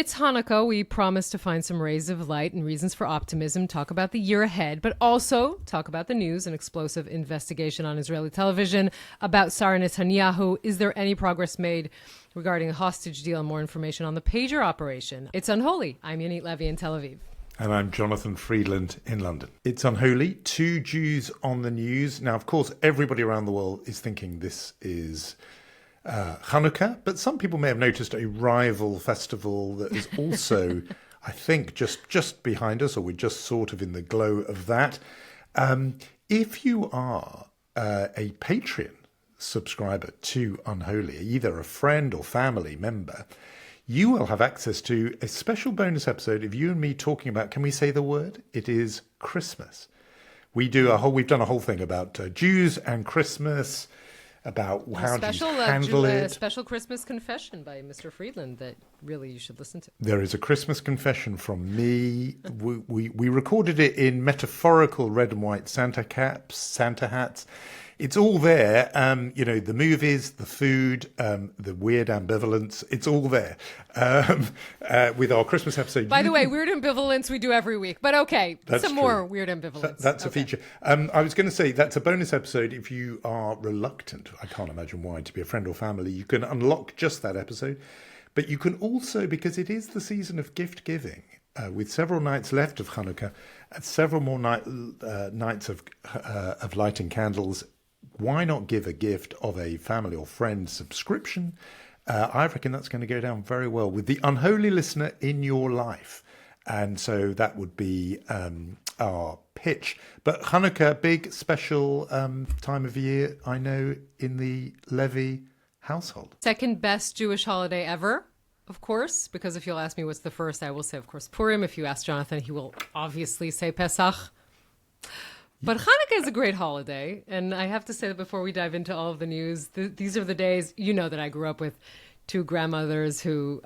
It's Hanukkah. We promise to find some rays of light and reasons for optimism, talk about the year ahead, but also talk about the news, an explosive investigation on Israeli television about Sara Netanyahu. Is there any progress made regarding a hostage deal and more information on the pager operation? It's Unholy. I'm Yonit Levy in Tel Aviv. And I'm Jonathan Friedland in London. It's Unholy, 2 Jews on the news. Now, of course, everybody around the world is thinking this is Chanukah, but some people may have noticed a rival festival that is also, I think, just behind us, or we're just sort of in the glow of that. If you are a Patreon subscriber to Unholy, either a friend or family member, you will have access to a special bonus episode of you and me talking about, can we say the word? It is Christmas. We've done a whole thing about Jews and Christmas, about how Jews handle it. A special Christmas confession by Mr. Friedland that really you should listen to. There is a Christmas confession from me. We recorded it in metaphorical red and white Santa caps, Santa hats. It's all there, the movies, the food, the weird ambivalence, it's all there with our Christmas episode. By the way, weird ambivalence we do every week, but okay, that's more weird ambivalence. That's okay. A feature. I was going to say that's a bonus episode. If you are reluctant, I can't imagine why, to be a friend or family, you can unlock just that episode. But you can also, because it is the season of gift giving, with several nights left of Chanukah and several more nights of lighting candles, why not give a gift of a family or friend subscription? I reckon that's going to go down very well with the unholy listener in your life. And so that would be our pitch. But Hanukkah, big special time of year, I know, in the Levy household. Second best Jewish holiday ever, of course, because if you'll ask me what's the first, I will say, of course, Purim. If you ask Jonathan, he will obviously say Pesach. But Hanukkah is a great holiday, and I have to say that before we dive into all of the news, these are the days, that I grew up with 2 grandmothers who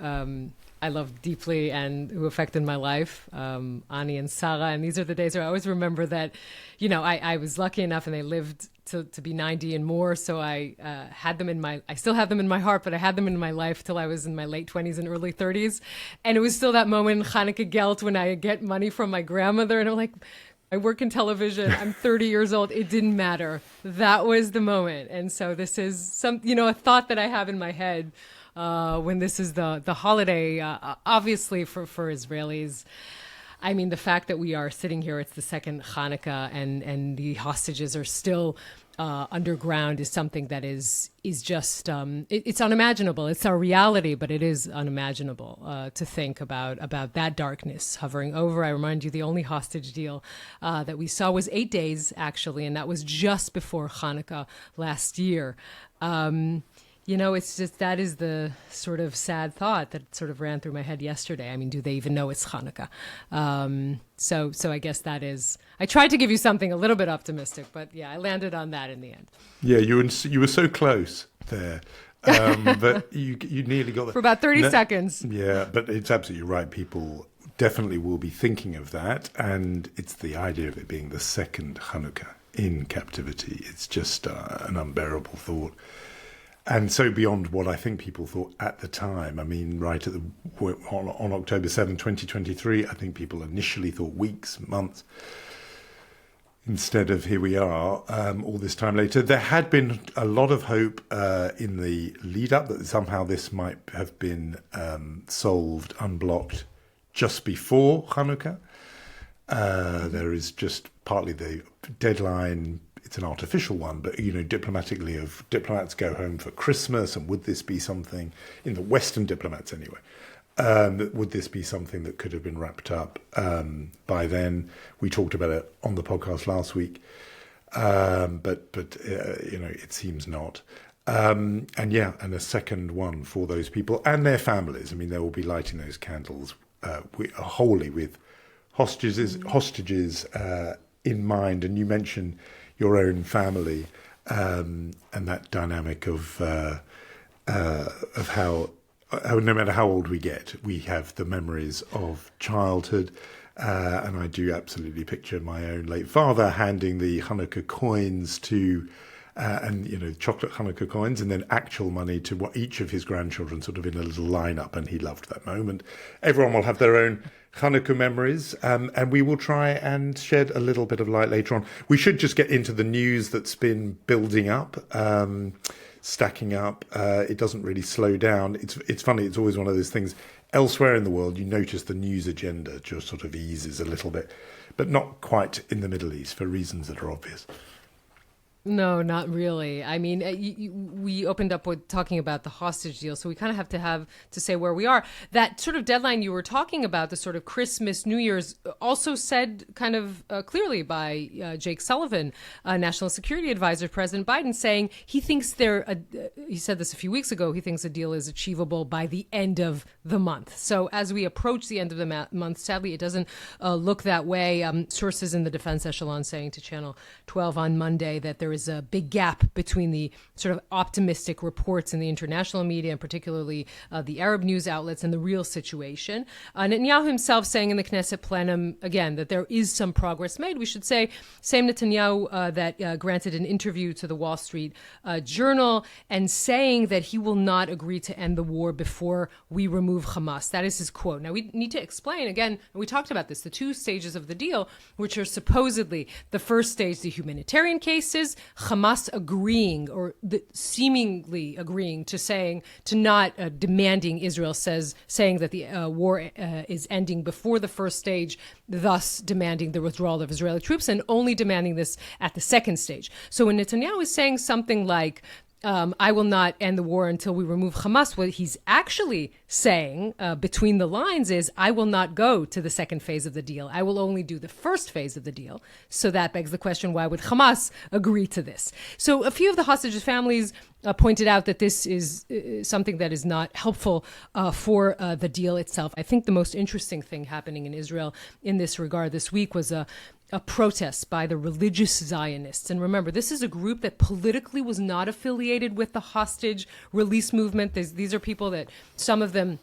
I love deeply and who affected my life, Ani and Sara, and these are the days where I always remember that, I was lucky enough and they lived to be 90 and more, so I had them I still have them in my heart, but I had them in my life till I was in my late 20s and early 30s, and it was still that moment in Hanukkah Gelt when I get money from my grandmother, and I'm like, I work in television. I'm 30 years old. It didn't matter. That was the moment. And so this is a thought that I have in my head when this is the holiday, obviously for Israelis. I mean, the fact that we are sitting here, it's the second Hanukkah, and the hostages are still underground is something that is just, it's unimaginable. It's our reality, but it is unimaginable to think about that darkness hovering over. I remind you, the only hostage deal that we saw was 8 days, actually, and that was just before Hanukkah last year. It's just, that is the sort of sad thought that sort of ran through my head yesterday. I mean, do they even know it's Hanukkah? So I guess that is, I tried to give you something a little bit optimistic, but yeah, I landed on that in the end. Yeah, you were so close there, but you nearly got there. For about 30 seconds. Yeah, but it's absolutely right. People definitely will be thinking of that, and it's the idea of it being the second Hanukkah in captivity. It's just an unbearable thought. And so beyond what I think people thought at the time. I mean, right on October 7, 2023, I think people initially thought weeks, months, instead of here we are, all this time later. There had been a lot of hope in the lead up that somehow this might have been solved, unblocked just before Hanukkah. There is just partly the deadline. It's an artificial one, but, diplomatically, if diplomats go home for Christmas, and would this be something, in the Western diplomats anyway, would this be something that could have been wrapped up by then? We talked about it on the podcast last week, but it seems not. And a second one for those people and their families. I mean, they will be lighting those candles wholly with hostages in mind. And you mentioned your own family, and that dynamic of how no matter how old we get, we have the memories of childhood. And I do absolutely picture my own late father handing the Hanukkah coins to and, chocolate Hanukkah coins, and then actual money to what each of his grandchildren sort of in a little lineup. And he loved that moment. Everyone will have their own Hanukkah memories, and we will try and shed a little bit of light later on. We should just get into the news that's been building up, stacking up. It doesn't really slow down. It's funny. It's always one of those things. Elsewhere in the world, you notice the news agenda just sort of eases a little bit, but not quite in the Middle East for reasons that are obvious. No, not really. I mean, we opened up with talking about the hostage deal, so we kind of have to say where we are. That sort of deadline you were talking about, the sort of Christmas, New Year's, also said kind of clearly by Jake Sullivan, National Security Advisor, President Biden, saying he thinks he said this a few weeks ago, he thinks a deal is achievable by the end of the month. So as we approach the end of the month, sadly, it doesn't look that way. Sources in the defense echelon saying to Channel 12 on Monday that there is a big gap between the sort of optimistic reports in the international media, and particularly the Arab news outlets, and the real situation. Netanyahu himself saying in the Knesset plenum, again, that there is some progress made. We should say, same Netanyahu that granted an interview to the Wall Street Journal and saying that he will not agree to end the war before we remove Hamas. That is his quote. Now, we need to explain, again, and we talked about this, the two stages of the deal, which are supposedly the first stage, the humanitarian cases, Hamas agreeing or seemingly agreeing to not demanding Israel saying that the war is ending before the first stage, thus demanding the withdrawal of Israeli troops, and only demanding this at the second stage. So when Netanyahu is saying something like, I will not end the war until we remove Hamas, what he's actually saying between the lines is, I will not go to the second phase of the deal. I will only do the first phase of the deal. So that begs the question, why would Hamas agree to this? So a few of the hostages' families pointed out that this is something that is not helpful for the deal itself. I think the most interesting thing happening in Israel in this regard this week was a protest by the religious Zionists. And remember, this is a group that politically was not affiliated with the hostage release movement. These are people that, some of them,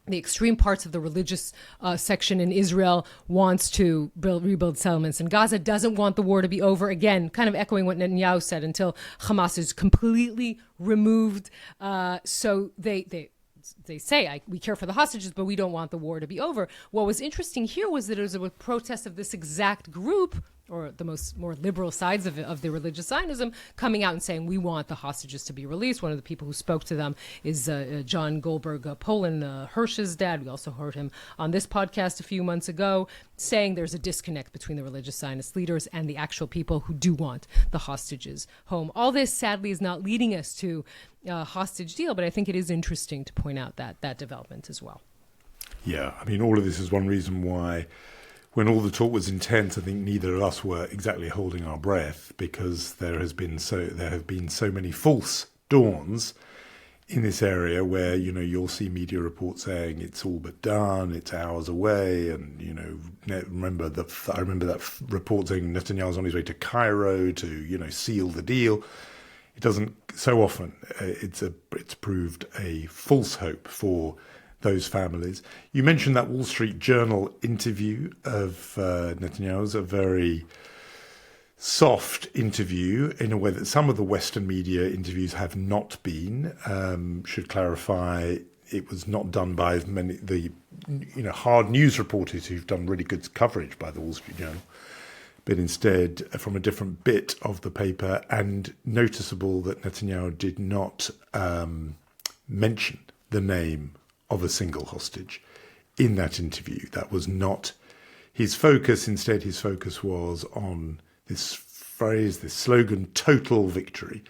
the extreme parts of the religious section in Israel wants to rebuild settlements in Gaza, doesn't want the war to be over. Again, kind of echoing what Netanyahu said, until Hamas is completely removed. So they say, we care for the hostages, but we don't want the war to be over. What was interesting here was that it was a protest of this exact group, or the more liberal sides of the religious Zionism, coming out and saying, we want the hostages to be released. One of the people who spoke to them is John Goldberg, Poland, Hirsch's dad. We also heard him on this podcast a few months ago, saying there's a disconnect between the religious Zionist leaders and the actual people who do want the hostages home. All this, sadly, is not leading us to a hostage deal, but I think it is interesting to point out that development as well. Yeah, I mean, all of this is one reason why, when all the talk was intense, I think neither of us were exactly holding our breath, because there have been so many false dawns in this area where, you'll see media reports saying it's all but done, it's hours away, and I remember that report saying Netanyahu's on his way to Cairo to seal the deal. It doesn't so often. It's proved a false hope for those families. You mentioned that Wall Street Journal interview of Netanyahu's, a very soft interview in a way that some of the Western media interviews have not been. Should clarify, it was not done by as many the hard news reporters who've done really good coverage by the Wall Street Journal, but instead from a different bit of the paper, and noticeable that Netanyahu did not mention the name of a single hostage in that interview. That was not his focus. Instead, his focus was on this phrase, this slogan, total victory,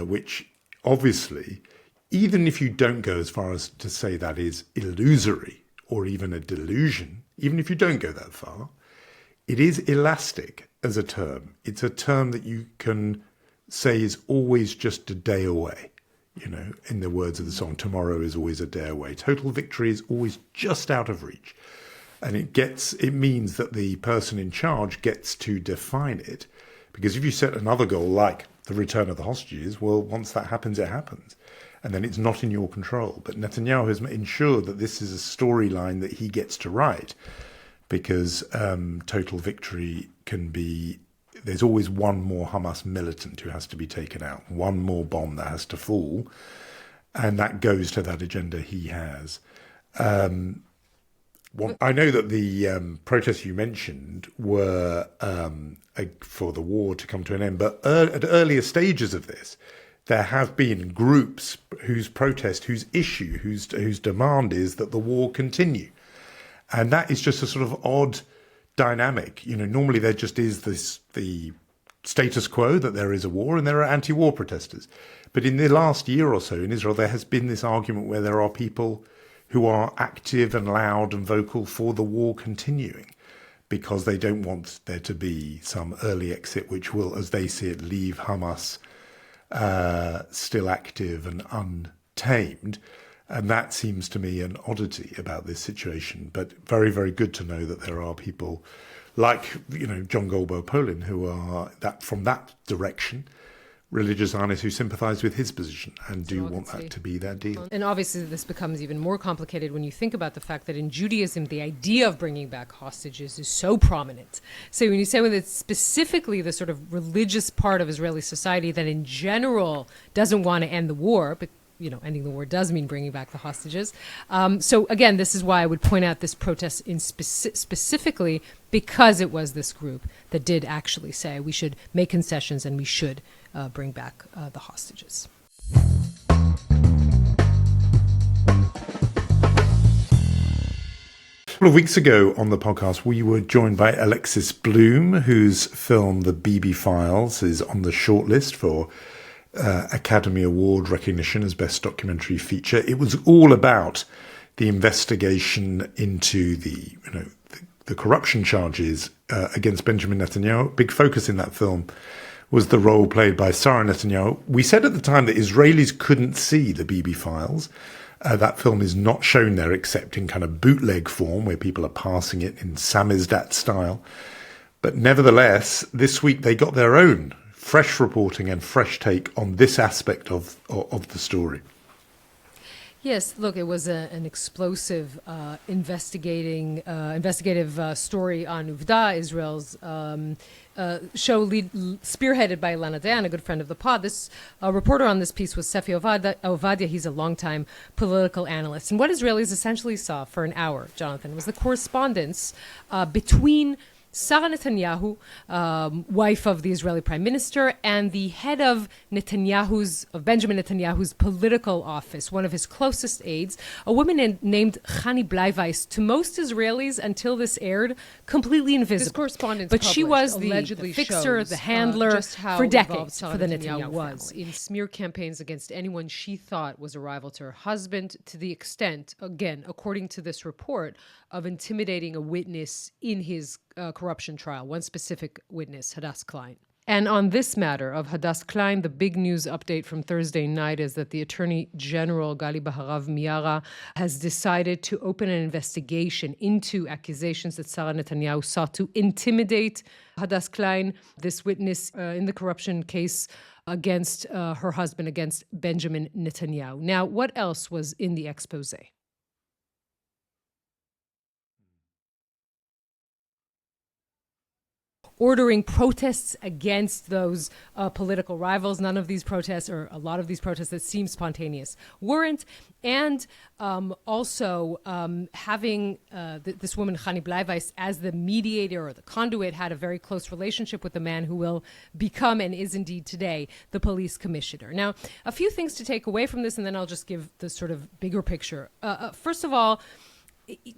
which obviously, even if you don't go as far as to say that is illusory or even a delusion, even if you don't go that far, it is elastic as a term. It's a term that you can say is always just a day away. In the words of the song, tomorrow is always a day away. Total victory is always just out of reach. And it means that the person in charge gets to define it. Because if you set another goal like the return of the hostages, well, once that happens, it happens. And then it's not in your control. But Netanyahu has ensured that this is a storyline that he gets to write, because total victory can be there's always one more Hamas militant who has to be taken out, one more bomb that has to fall, and that goes to that agenda he has. I know that the protests you mentioned were for the war to come to an end, but at earlier stages of this, there have been groups whose protest, whose issue, whose demand is that the war continue. And that is just a sort of odd dynamic. Normally there just is the status quo that there is a war and there are anti-war protesters. But in the last year or so in Israel, there has been this argument where there are people who are active and loud and vocal for the war continuing because they don't want there to be some early exit which will, as they see it, leave Hamas still active and untamed. And that seems to me an oddity about this situation, but very, very good to know that there are people like, John Goldberg-Polin who are from that direction, religious Zionists who sympathize with his position and do want that to be their deal. And obviously this becomes even more complicated when you think about the fact that in Judaism, the idea of bringing back hostages is so prominent. So when you say that it's specifically the sort of religious part of Israeli society that in general doesn't want to end the war, but ending the war does mean bringing back the hostages. So again, this is why I would point out this protest in specifically because it was this group that did actually say we should make concessions and we should bring back the hostages. A couple of weeks ago on the podcast, we were joined by Alexis Bloom, whose film The BB Files is on the shortlist for Academy Award recognition as Best Documentary Feature. It was all about the investigation into the corruption charges against Benjamin Netanyahu. Big focus in that film was the role played by Sara Netanyahu. We said at the time that Israelis couldn't see the BB Files. That film is not shown there except in kind of bootleg form where people are passing it in samizdat style. But nevertheless, this week they got their own fresh reporting and fresh take on this aspect of the story. Yes, look, it was an explosive investigative story on Uvda, Israel's show spearheaded by Ilana Dayan, a good friend of the pod. This reporter on this piece was Sefi Ovadia. He's a longtime political analyst. And what Israelis essentially saw for an hour, Jonathan, was the correspondence between Sara Netanyahu, wife of the Israeli prime minister, and the head of Benjamin Netanyahu's political office, one of his closest aides, a woman named Chani Bleiweiss, to most Israelis until this aired, completely invisible. This correspondence but she was the allegedly fixer, shows, the handler just how for involved decades Sara for the Netanyahu Netanyahu was family. in smear campaigns against anyone she thought was a rival to her husband, to the extent, again, according to this report, of intimidating a witness in his corruption trial, one specific witness, Hadass Klein. And on this matter of Hadass Klein, the big news update from Thursday night is that the Attorney General, Gali Baharav Miara, has decided to open an investigation into accusations that Sara Netanyahu sought to intimidate Hadass Klein, this witness in the corruption case against her husband, against Benjamin Netanyahu. Now, what else was in the expose? Ordering protests against those political rivals. None of these protests, or a lot of these protests that seem spontaneous, weren't. And also having this woman, Chani Bleiweiss, as the mediator or the conduit, had a very close relationship with the man who will become, and is indeed today, the police commissioner. Now, a few things to take away from this, and then I'll just give the sort of bigger picture. First of all,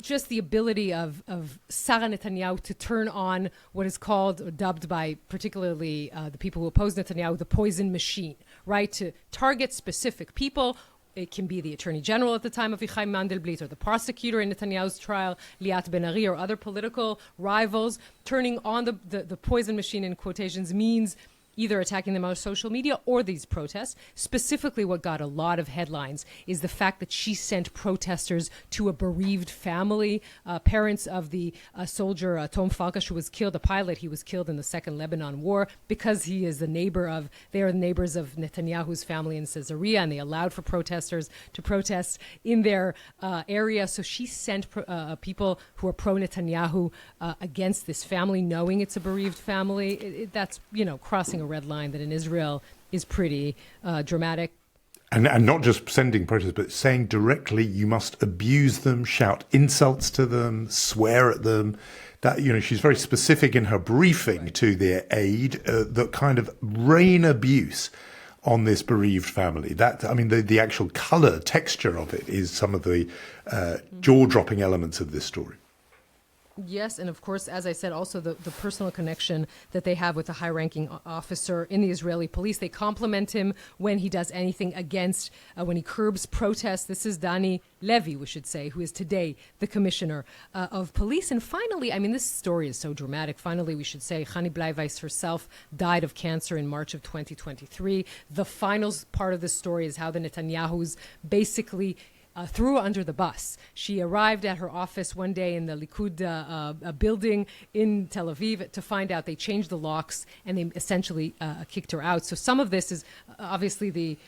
just the ability of Sara Netanyahu to turn on what is called, or dubbed by particularly the people who oppose Netanyahu, the poison machine, right? To target specific people. It can be the Attorney General at the time of Avichai Mandelblit, or the prosecutor in Netanyahu's trial, Liat Ben-Ari, or other political rivals. Turning on the poison machine, in quotations, means either attacking them on social media or these protests. Specifically, what got a lot of headlines is the fact that she sent protesters to a bereaved family, parents of the soldier Tom Falkash, who was killed, a pilot. He was killed in the Second Lebanon War because they are the neighbors of Netanyahu's family in Caesarea, and they allowed for protesters to protest in their area. So she sent people who are pro-Netanyahu against this family, knowing it's a bereaved family. That's, crossing a red line that in Israel is pretty dramatic. And not just sending protests, but saying directly you must abuse them, shout insults to them, swear at them. That, she's very specific in her briefing to their aid, that kind of rain abuse on this bereaved family. The actual colour, texture of it is some of the jaw-dropping elements of this story. Yes, and of course, as I said, also the personal connection that they have with a high-ranking officer in the Israeli police. They compliment him when he does anything against, when he curbs protests. This is Dani Levy, we should say, who is today the commissioner of police. And finally, this story is so dramatic. Finally, we should say, Chani Bleiweiss herself died of cancer in March of 2023. The final part of the story is how the Netanyahus basically threw her under the bus. She arrived at her office one day in the Likud building in Tel Aviv to find out they changed the locks and they essentially kicked her out. So some of this is obviously the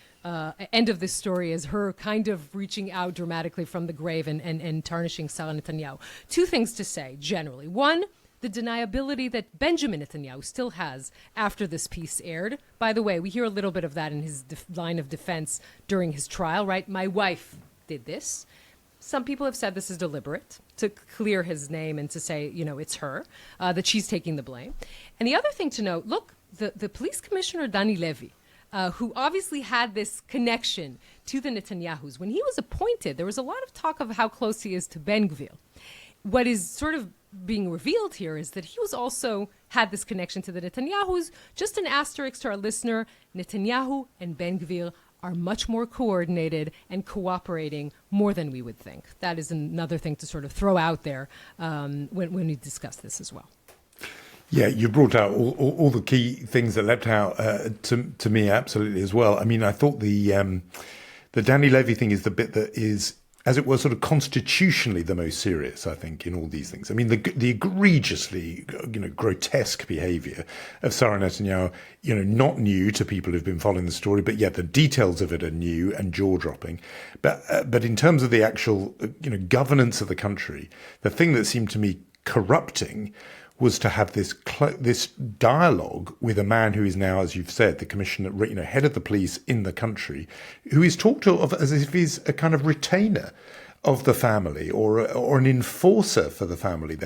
end of this story is her kind of reaching out dramatically from the grave and tarnishing Sara Netanyahu. Two things to say generally. One, the deniability that Benjamin Netanyahu still has after this piece aired. By the way, we hear a little bit of that in his line of defense during his trial, right? My wife did this. Some people have said this is deliberate to clear his name and to say, it's her, that she's taking the blame. And the other thing to note, look, the police commissioner, Dani Levy, who obviously had this connection to the Netanyahus, when he was appointed, there was a lot of talk of how close he is to Ben Gvir. What is sort of being revealed here is that he was also had this connection to the Netanyahus. Just an asterisk to our listener, Netanyahu and Ben Gvir are much more coordinated and cooperating more than we would think. That is another thing to sort of throw out there when we discuss this as well. Yeah, you brought out all the key things that leapt out to me absolutely as well. I thought the Dani Levy thing is the bit that is, as it were, sort of constitutionally the most serious, I think, in all these things. The egregiously, grotesque behaviour of Sara Netanyahu, not new to people who've been following the story, but yet the details of it are new and jaw-dropping. But in terms of the actual, governance of the country, the thing that seemed to me corrupting was to have this dialogue with a man who is now, as you've said, the commissioner, head of the police in the country, who is talked of as if he's a kind of retainer of the family or an enforcer for the family.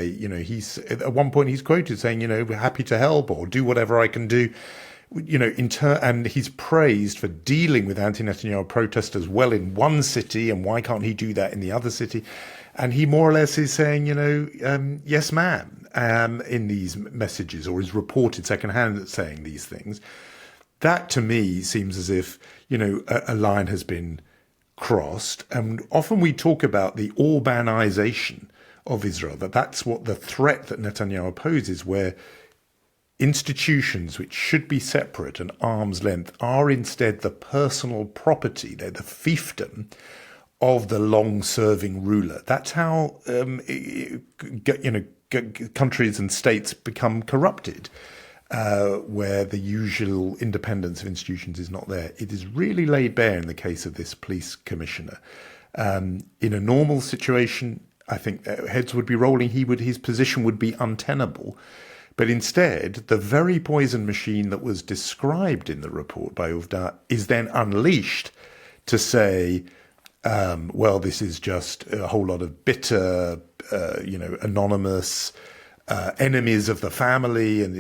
He's at one point he's quoted saying, we're happy to help or do whatever I can do. And he's praised for dealing with anti-Netanyahu protesters well in one city, and why can't he do that in the other city? And he more or less is saying, yes, ma'am, in these messages, or is reported secondhand saying these things. That to me seems as if, a line has been crossed. And often we talk about the Orbanization of Israel, that's what the threat that Netanyahu poses, where institutions which should be separate and arm's length are instead the personal property, they're the fiefdom of the long-serving ruler. That's how countries and states become corrupted, where the usual independence of institutions is not there. It is really laid bare in the case of this police commissioner. In a normal situation, I think heads would be rolling. His position would be untenable. But instead, the very poison machine that was described in the report by Uvda is then unleashed to say, this is just a whole lot of bitter, anonymous enemies of the family, and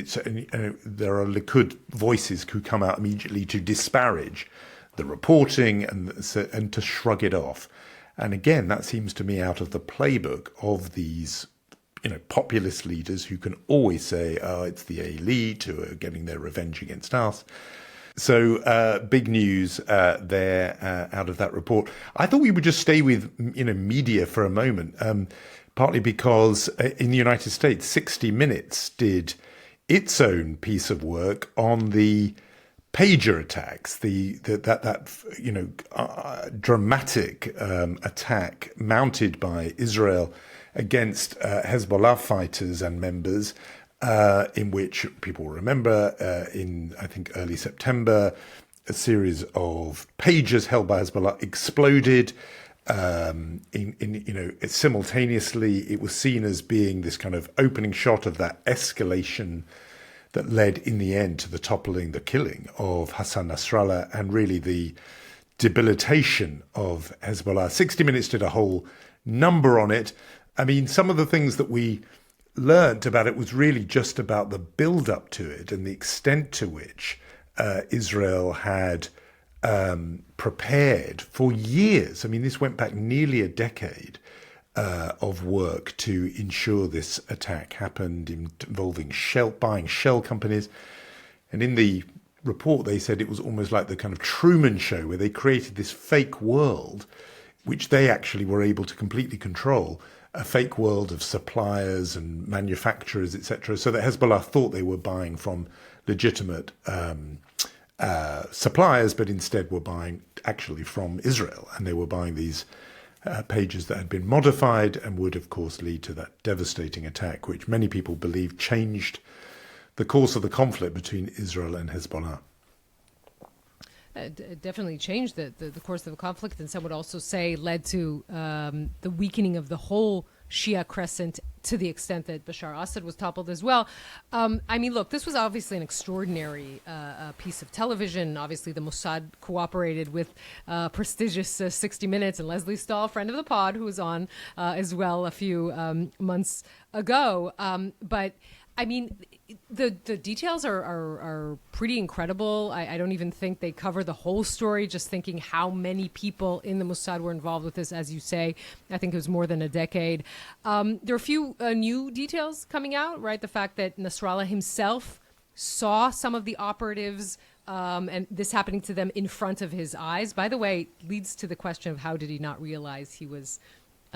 there are Likud voices who come out immediately to disparage the reporting and to shrug it off. And again, that seems to me out of the playbook of these, populist leaders who can always say, "Oh, it's the elite who are getting their revenge against us." So big news there out of that report. I thought we would just stay with media for a moment, partly because in the United States, 60 Minutes did its own piece of work on the pager attacks, dramatic attack mounted by Israel against Hezbollah fighters and members, in which people remember in, I think, early September, a series of pagers held by Hezbollah exploded. Simultaneously, it was seen as being this kind of opening shot of that escalation that led in the end to the toppling, the killing of Hassan Nasrallah, and really the debilitation of Hezbollah. 60 Minutes did a whole number on it. I mean, some of the things that we learnt about it was really just about the build-up to it and the extent to which Israel had prepared for years. I mean, this went back nearly a decade of work to ensure this attack happened, involving buying shell companies. And in the report, they said it was almost like the kind of Truman Show, where they created this fake world, which they actually were able to completely control, a fake world of suppliers and manufacturers, etc., so that Hezbollah thought they were buying from legitimate suppliers, but instead were buying actually from Israel. And they were buying these pages that had been modified and would, of course, lead to that devastating attack, which many people believe changed the course of the conflict between Israel and Hezbollah. It definitely changed the course of the conflict, and some would also say led to the weakening of the whole Shia crescent, to the extent that Bashar Assad was toppled as well. I mean, look, this was obviously an extraordinary piece of television. Obviously, the Mossad cooperated with prestigious 60 Minutes and Leslie Stahl, friend of the pod, who was on as well a few months ago. But I mean, the details are pretty incredible. I don't even think they cover the whole story, just thinking how many people in the Mossad were involved with this, as you say. I think it was more than a decade. There are a few new details coming out, right? The fact that Nasrallah himself saw some of the operatives and this happening to them in front of his eyes. By the way, leads to the question of how did he not realize he was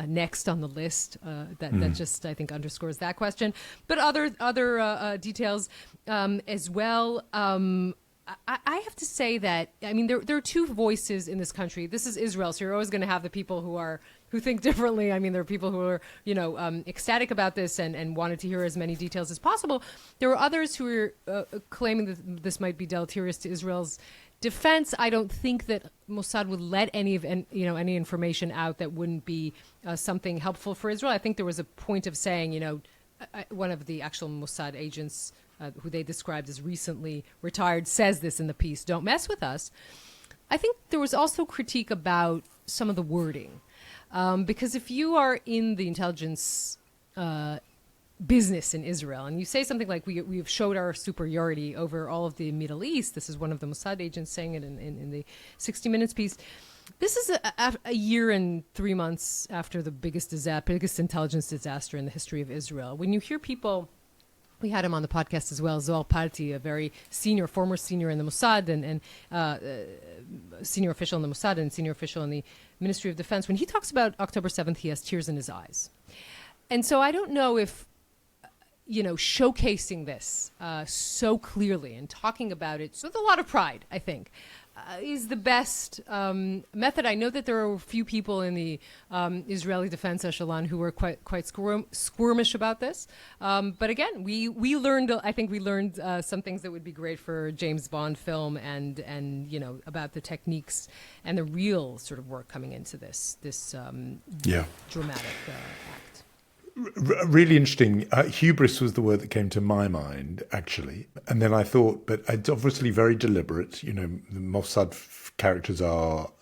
next on the list. That just, I think, underscores that question. But other details as well. I have to say that, I mean, there are two voices in this country. This is Israel, so you're always going to have the people who think differently. I mean, there are people who are, ecstatic about this and wanted to hear as many details as possible. There are others who are claiming that this might be deleterious to Israel's defense. I don't think that Mossad would let any information out that wouldn't be something helpful for Israel. I think there was a point of saying, one of the actual Mossad agents who they described as recently retired says this in the piece, don't mess with us. I think there was also critique about some of the wording. Because if you are in the intelligence business in Israel, and you say something like, we've showed our superiority over all of the Middle East, this is one of the Mossad agents saying it in the 60 Minutes piece. This is a year and 3 months after the biggest intelligence disaster in the history of Israel. When you hear people, we had him on the podcast as well, Zohar Palti, a very former senior in the Mossad and senior official in the Mossad and senior official in the Ministry of Defense. When he talks about October 7th, he has tears in his eyes. And so I don't know if, showcasing this so clearly and talking about it with a lot of pride, I think, is the best method. I know that there are a few people in the Israeli defense echelon who were quite squirmish about this. But again, we learned some things that would be great for a James Bond film and about the techniques and the real sort of work coming into this dramatic act. Really interesting. Hubris was the word that came to my mind, actually. And then I thought, but it's obviously very deliberate. The Mossad characters are,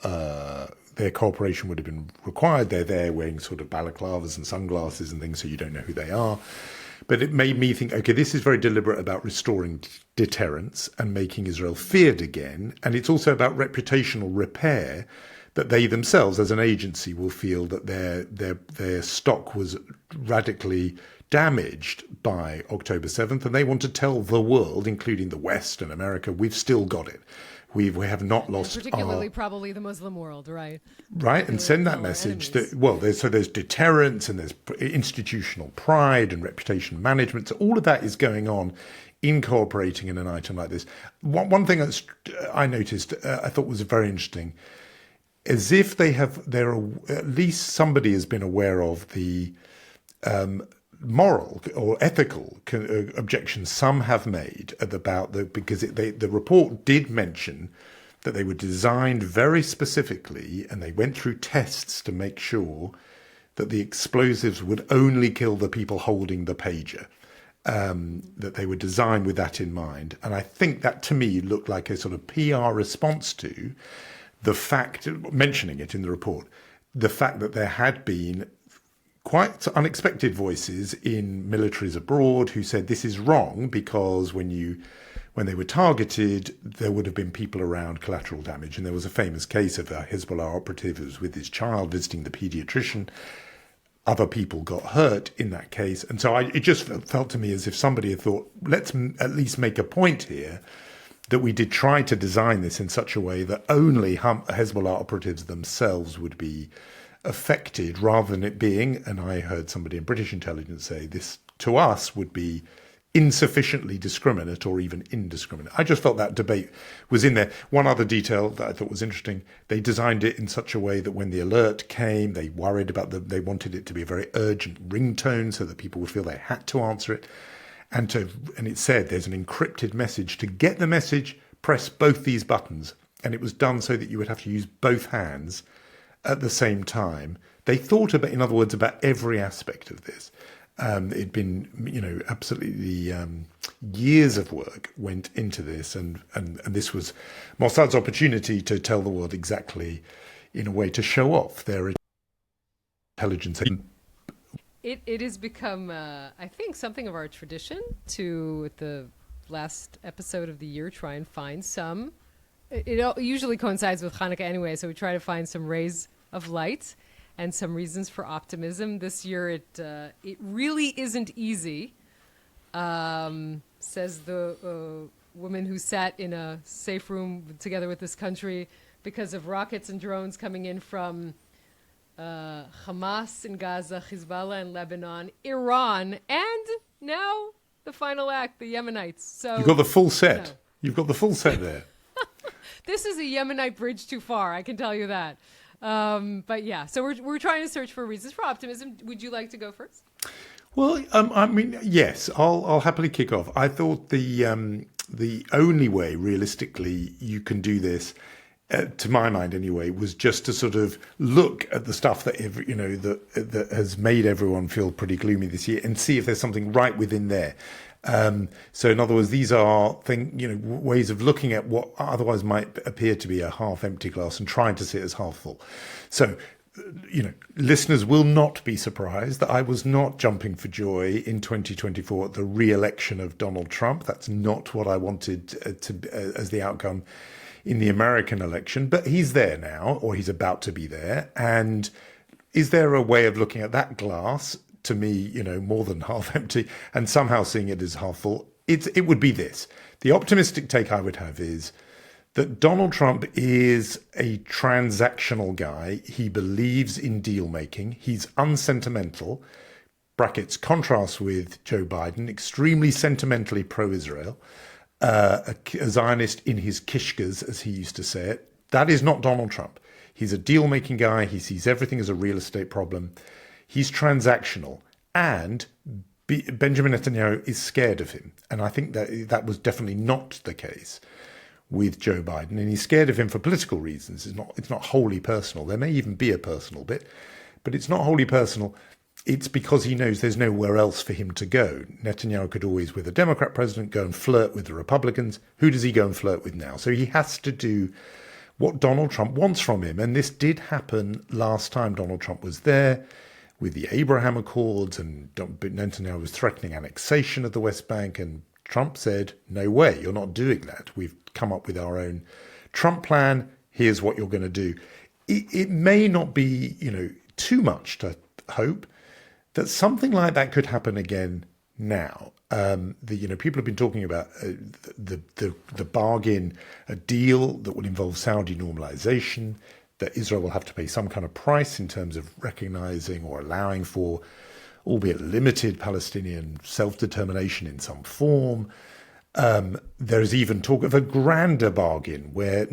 their cooperation would have been required. They're there wearing sort of balaclavas and sunglasses and things, so you don't know who they are. But it made me think, okay, this is very deliberate about restoring deterrence and making Israel feared again. And it's also about reputational repair, that they themselves, as an agency, will feel that their stock was radically damaged by October 7th, and they want to tell the world, including the West and America, we've still got it. We have not lost particularly probably the Muslim world, right? Right, and send that message that, there's deterrence and there's institutional pride and reputation management. So all of that is going on incorporating in an item like this. One thing that I noticed, I thought was very interesting, as if at least somebody has been aware of the moral or ethical objections some have made because the report did mention that they were designed very specifically and they went through tests to make sure that the explosives would only kill the people holding the pager, that they were designed with that in mind. And I think that to me looked like a sort of PR response to the fact, mentioning it in the report, the fact that there had been quite unexpected voices in militaries abroad who said this is wrong because when they were targeted, there would have been people around collateral damage. And there was a famous case of a Hezbollah operative who was with his child visiting the pediatrician. Other people got hurt in that case. And so it just felt to me as if somebody had thought, let's at least make a point here that we did try to design this in such a way that only Hezbollah operatives themselves would be affected, rather than it being, and I heard somebody in British intelligence say this to us, would be insufficiently discriminate or even indiscriminate. I just felt that debate was in there. One other detail that I thought was interesting, they designed it in such a way that when the alert came, they worried about they wanted it to be a very urgent ringtone so that people would feel they had to answer it. And it said there's an encrypted message. To get the message, press both these buttons. And it was done so that you would have to use both hands at the same time. They thought about, in other words, about every aspect of this. It'd been, absolutely years of work went into this, and this was Mossad's opportunity to tell the world exactly, in a way, to show off their intelligence. It has become, I think, something of our tradition to, at the last episode of the year, try and find some. It usually coincides with Chanukah anyway, so we try to find some rays of light and some reasons for optimism. This year, it really isn't easy, says the woman who sat in a safe room together with this country because of rockets and drones coming in from Hamas in Gaza, Hezbollah in Lebanon, Iran, and now the final act, the Yemenites. So you've got the full set. You've got the full set there. This is a Yemenite bridge too far, I can tell you that. But yeah, so we're trying to search for reasons for optimism. Would you like to go first? Well, yes, I'll happily kick off. I thought the only way, realistically, you can do this, to my mind anyway, was just to sort of look at the stuff that that has made everyone feel pretty gloomy this year and see if there's something right within there. So in other words, these are ways of looking at what otherwise might appear to be a half empty glass and trying to see it as half full. So, listeners will not be surprised that I was not jumping for joy in 2024 at the re-election of Donald Trump. That's not what I wanted as the outcome in the American election, but he's there now, or he's about to be there. And is there a way of looking at that glass, to me, more than half empty, and somehow seeing it as half full? It would be this. The optimistic take I would have is that Donald Trump is a transactional guy. He believes in deal making. He's unsentimental. Brackets contrast with Joe Biden, extremely sentimentally pro-Israel, a Zionist in his kishkas, as he used to say it. That is not Donald Trump. He's a deal making guy. He sees everything as a real estate problem. He's transactional, and Benjamin Netanyahu is scared of him. And I think that was definitely not the case with Joe Biden. And he's scared of him for political reasons. It's not wholly personal. There may even be a personal bit, but it's not wholly personal. It's because he knows there's nowhere else for him to go. Netanyahu could always, with a Democrat president, go and flirt with the Republicans. Who does he go and flirt with now? So he has to do what Donald Trump wants from him. And this did happen last time Donald Trump was there, with the Abraham Accords, and Netanyahu was threatening annexation of the West Bank, and Trump said, no way, you're not doing that. We've come up with our own Trump plan. Here's what you're going to do. It may not be, too much to hope that something like that could happen again now. People have been talking about the bargain, a deal that will involve Saudi normalization, that Israel will have to pay some kind of price in terms of recognizing or allowing for, albeit limited, Palestinian self-determination in some form. There's even talk of a grander bargain where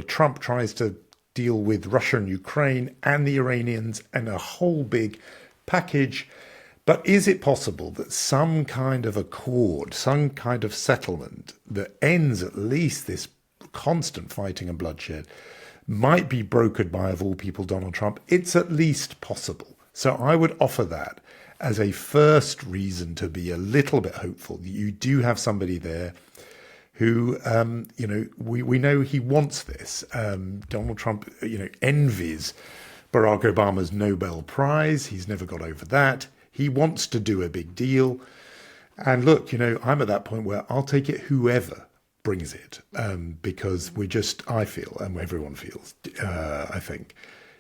Trump tries to deal with Russia and Ukraine and the Iranians and a whole big package. But is it possible that some kind of accord, some kind of settlement that ends at least this constant fighting and bloodshed might be brokered by, of all people, Donald Trump? It's at least possible. So I would offer that as a first reason to be a little bit hopeful. You do have somebody there who, we know he wants this. Donald Trump, envies Barack Obama's Nobel Prize. He's never got over that. He wants to do a big deal. And look, I'm at that point where I'll take it whoever brings it, because I feel, and everyone feels, I think,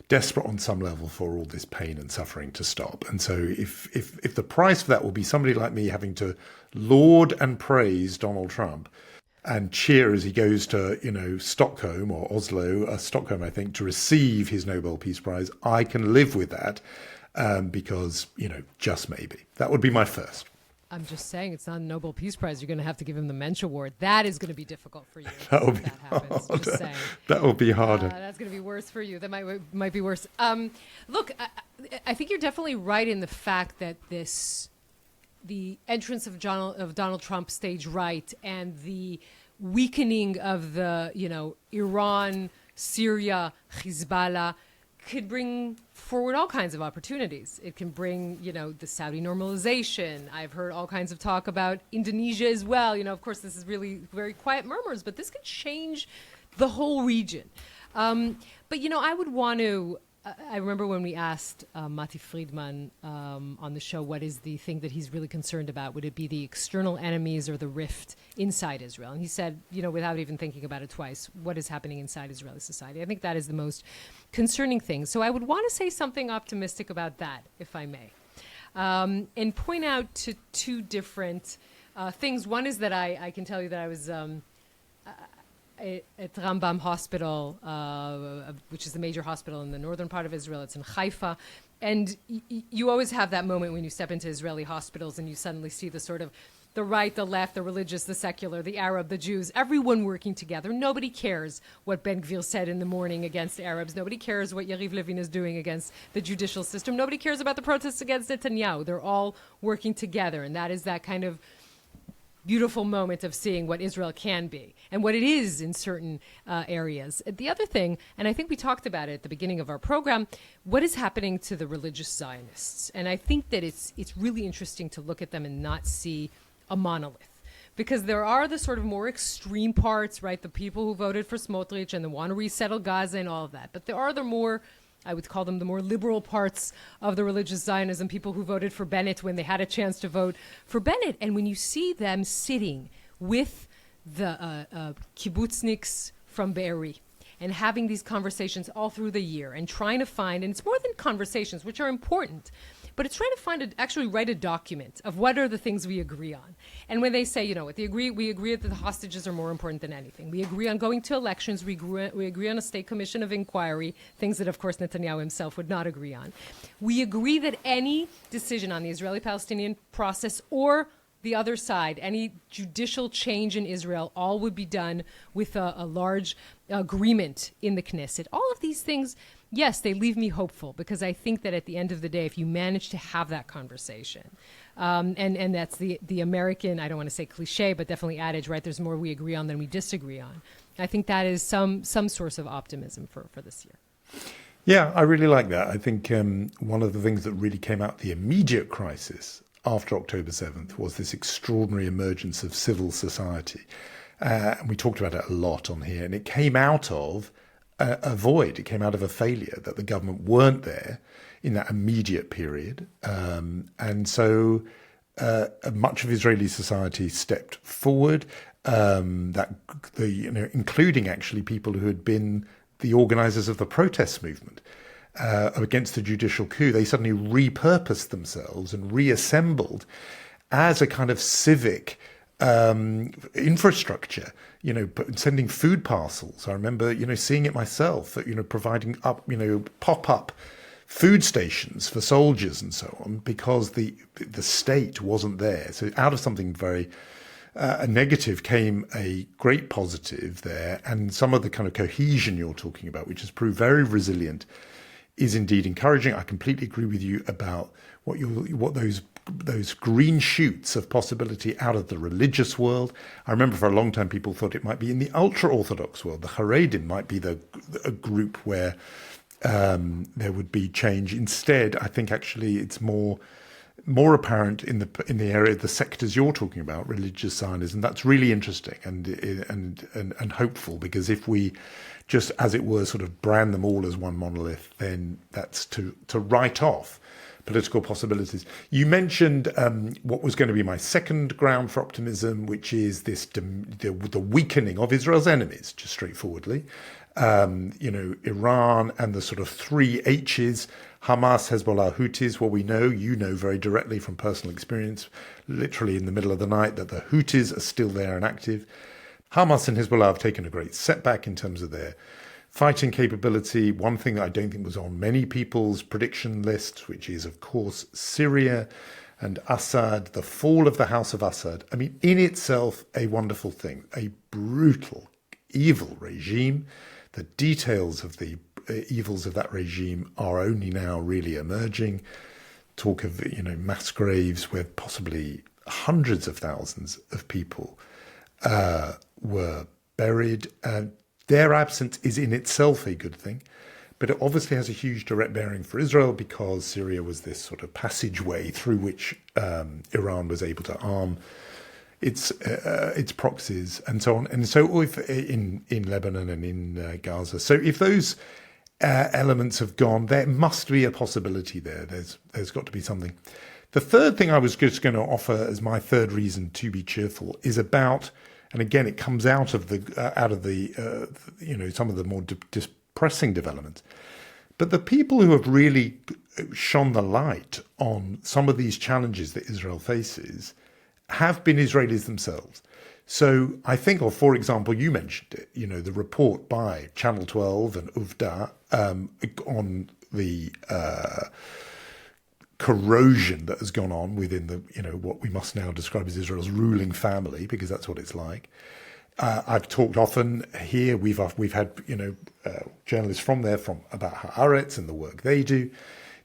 desperate on some level for all this pain and suffering to stop. And so if the price for that will be somebody like me having to laud and praise Donald Trump and cheer as he goes to, Stockholm or Oslo, Stockholm, I think, to receive his Nobel Peace Prize, I can live with that. Because, just maybe. That would be my first. I'm just saying, it's not a Nobel Peace Prize. You're going to have to give him the Mensch Award. That is going to be difficult for you. That will be happens. harder. Just saying. That will be harder. That's going to be worse for you. That might be worse. Look, I think you're definitely right in the fact that the entrance of Donald Trump stage right and the weakening of the, Iran, Syria, Hezbollah could bring forward all kinds of opportunities. It can bring, the Saudi normalization. I've heard all kinds of talk about Indonesia as well. Of course, this is really very quiet murmurs, but this could change the whole region. But, I would want to, I remember when we asked Mati Friedman on the show, what is the thing that he's really concerned about? Would it be the external enemies or the rift inside Israel? And he said, without even thinking about it twice, what is happening inside Israeli society? I think that is the most concerning thing. So I would want to say something optimistic about that, if I may, and point out to two different things. One is that I can tell you that I was at Rambam Hospital, which is the major hospital in the northern part of Israel. It's in Haifa. And you always have that moment when you step into Israeli hospitals and you suddenly see the sort of the right, the left, the religious, the secular, the Arab, the Jews, everyone working together. Nobody cares what Ben Gvir said in the morning against Arabs. Nobody cares what Yariv Levin is doing against the judicial system. Nobody cares about the protests against Netanyahu. They're all working together. And that is that kind of beautiful moment of seeing what Israel can be and what it is in certain areas. The other thing, and I think we talked about it at the beginning of our program, what is happening to the religious Zionists? And I think that it's really interesting to look at them and not see a monolith. Because there are the sort of more extreme parts, right? The people who voted for Smotrich and the want to resettle Gaza and all of that. But there are the more, I would call them the more liberal parts of the religious Zionism, people who voted for Bennett when they had a chance to vote for Bennett. And when you see them sitting with the kibbutzniks from Be'eri and having these conversations all through the year and trying to find, and it's more than conversations, which are important, but it's trying to find actually write a document of what are the things we agree on. And when they say, we agree that the hostages are more important than anything. We agree on going to elections. We agree on a state commission of inquiry, things that, of course, Netanyahu himself would not agree on. We agree that any decision on the Israeli-Palestinian process or the other side, any judicial change in Israel, all would be done with a large agreement in the Knesset. All of these things, yes, they leave me hopeful because I think that at the end of the day, if you manage to have that conversation, and that's the American, I don't want to say cliche, but definitely adage, right? There's more we agree on than we disagree on. I think that is some source of optimism for this year. Yeah, I really like that. I think one of the things that really came out the immediate crisis after October 7th was this extraordinary emergence of civil society. And we talked about it a lot on here, and it came out of a void. It came out of a failure that the government weren't there in that immediate period. And so much of Israeli society stepped forward, including actually people who had been the organizers of the protest movement against the judicial coup. They suddenly repurposed themselves and reassembled as a kind of civic infrastructure, sending food parcels. I remember, seeing it myself, providing up, pop-up food stations for soldiers and so on, because the state wasn't there. So out of something very a negative came a great positive there, and some of the kind of cohesion you're talking about, which has proved very resilient, is indeed encouraging. I completely agree with you about what those green shoots of possibility out of the religious world. I remember for a long time people thought it might be in the ultra-Orthodox world. The Haredim might be a group where there would be change. Instead, I think actually it's more apparent in the area of the sectors you're talking about, religious Zionism. That's really interesting and hopeful, because if we just, as it were, sort of brand them all as one monolith, then that's to write off political possibilities. You mentioned what was going to be my second ground for optimism, which is the weakening of Israel's enemies, just straightforwardly. Iran and the sort of three H's, Hamas, Hezbollah, Houthis. Well, you know very directly from personal experience, literally in the middle of the night, that the Houthis are still there and active. Hamas and Hezbollah have taken a great setback in terms of their fighting capability. One thing that I don't think was on many people's prediction lists, which is, of course, Syria and Assad, the fall of the House of Assad. I mean, in itself, a wonderful thing, a brutal, evil regime. The details of the evils of that regime are only now really emerging. Talk of, mass graves where possibly hundreds of thousands of people were buried. Their absence is in itself a good thing, but it obviously has a huge direct bearing for Israel, because Syria was this sort of passageway through which Iran was able to arm its proxies and so on. And so if in Lebanon and in Gaza. So if those elements have gone, there must be a possibility there. There's got to be something. The third thing I was just going to offer as my third reason to be cheerful is about, and again, it comes out of the some of the more depressing developments. But the people who have really shone the light on some of these challenges that Israel faces have been Israelis themselves. So I think, or for example, you mentioned it, the report by Channel 12 and Uvda on the corrosion that has gone on within the, what we must now describe as Israel's ruling family, because that's what it's like. I've talked often here. We've had journalists from there about Haaretz and the work they do.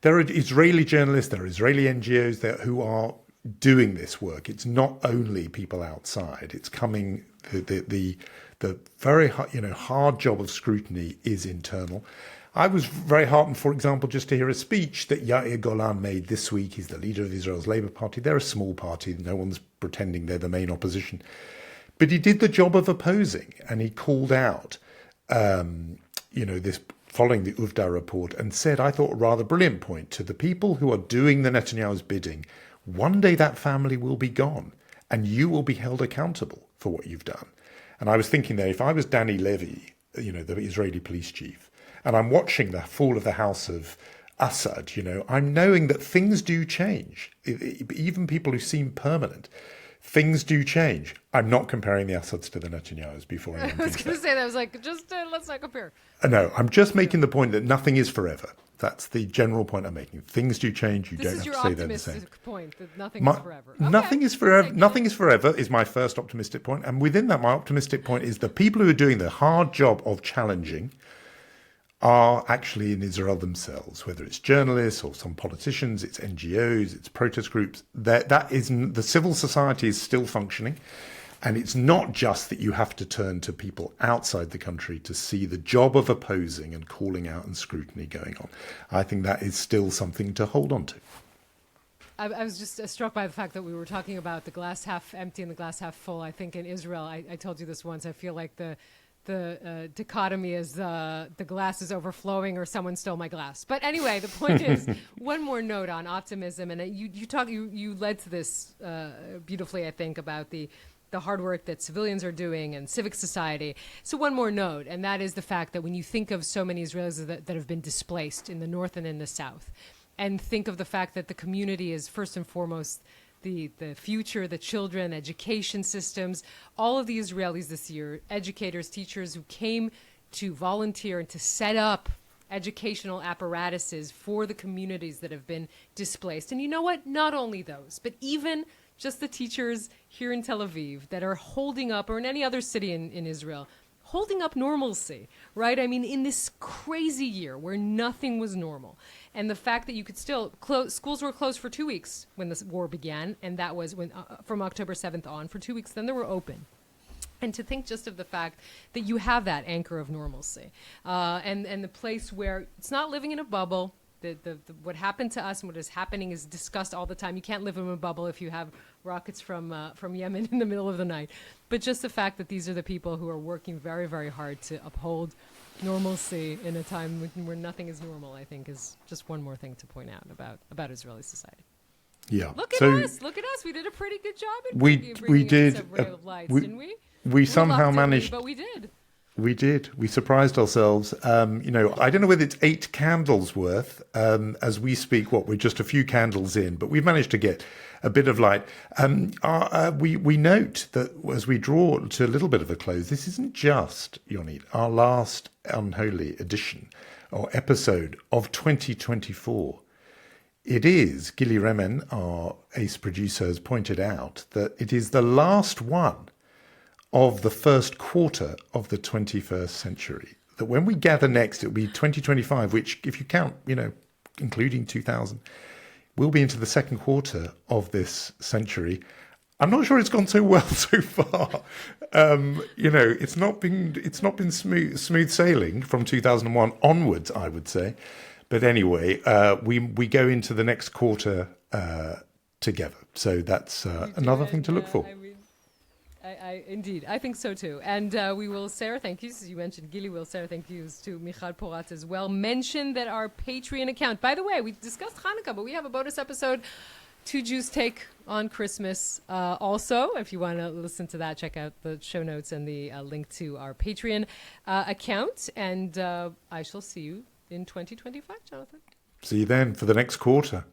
There are Israeli journalists, there are Israeli NGOs there who are doing this work. It's not only people outside. It's coming. The very hard job of scrutiny is internal. I was very heartened, for example, just to hear a speech that Yair Golan made this week. He's the leader of Israel's Labour Party. They're a small party. No one's pretending they're the main opposition. But he did the job of opposing, and he called out, this following the Uvda report, and said, I thought, a rather brilliant point to the people who are doing the Netanyahu's bidding. One day that family will be gone, and you will be held accountable for what you've done. And I was thinking there, if I was Danny Levy, the Israeli police chief, and I'm watching the fall of the house of Assad, I'm knowing that things do change. Even people who seem permanent, things do change. I'm not comparing the Assads to the Netanyahus before anyone I was going to say that. I was like, let's not compare. No, I'm just making the point that nothing is forever. That's the general point I'm making. Things do change. You don't have to say they're the same. This is your optimistic point, that nothing is forever. Nothing is forever. Nothing is forever is my first optimistic point. And within that, my optimistic point is the people who are doing the hard job of challenging are actually in Israel themselves, whether it's journalists or some politicians, it's NGOs, it's protest groups. That is, the civil society is still functioning. And it's not just that you have to turn to people outside the country to see the job of opposing and calling out and scrutiny going on. I think that is still something to hold on to. I was just struck by the fact that we were talking about the glass half empty and the glass half full. I think in Israel, I told you this once, I feel like the dichotomy is the glass is overflowing or someone stole my glass. But anyway, the point is, one more note on optimism. And you led to this beautifully, I think, about the hard work that civilians are doing and civic society. So one more note, and that is the fact that when you think of so many Israelis that have been displaced in the north and in the south, and think of the fact that the community is first and foremost the future, the children, education systems, all of the Israelis this year, educators, teachers who came to volunteer and to set up educational apparatuses for the communities that have been displaced. And you know what? Not only those, but even just the teachers here in Tel Aviv that are holding up, or in any other city in Israel, holding up normalcy, right? I mean, in this crazy year where nothing was normal, and the fact that you could still schools were closed for 2 weeks when this war began, and that was when from October 7th on for 2 weeks. Then they were open. And to think just of the fact that you have that anchor of normalcy, and the place where it's not living in a bubble. What happened to us and what is happening is discussed all the time. You can't live in a bubble if you have rockets from Yemen in the middle of the night. But just the fact that these are the people who are working very, very hard to uphold normalcy in a time where nothing is normal, I think, is just one more thing to point out about Israeli society. Yeah. Look at us! Look at us! We did a pretty good job in we bringing did. us a ray of lights, didn't we? We somehow managed. But we did. We did. We surprised ourselves. I don't know whether it's 8 candles worth as we speak. We're just a few candles in, but we've managed to get a bit of light. We note that as we draw to a little bit of a close, this isn't just, Yonit, our last unholy edition or episode of 2024. It is, Gili Remen, our ace producer, has pointed out that it is the last one of the first quarter of the 21st century. That when we gather next, it'll be 2025, which, if you count, including 2000, will be into the second quarter of this century. I'm not sure it's gone so well so far. It's not been smooth sailing from 2001 onwards, I would say. But anyway, we go into the next quarter together. So that's another thing to look for. Indeed, I think so too. And we will, Sarah, thank yous. As you mentioned, Gili will, Sarah, thank yous to Michal Porat as well. Mention that our Patreon account, by the way, we discussed Chanukah, but we have a bonus episode, Two Jews Take on Christmas. Also, if you want to listen to that, check out the show notes and the link to our Patreon account. And I shall see you in 2025, Jonathan. See you then for the next quarter.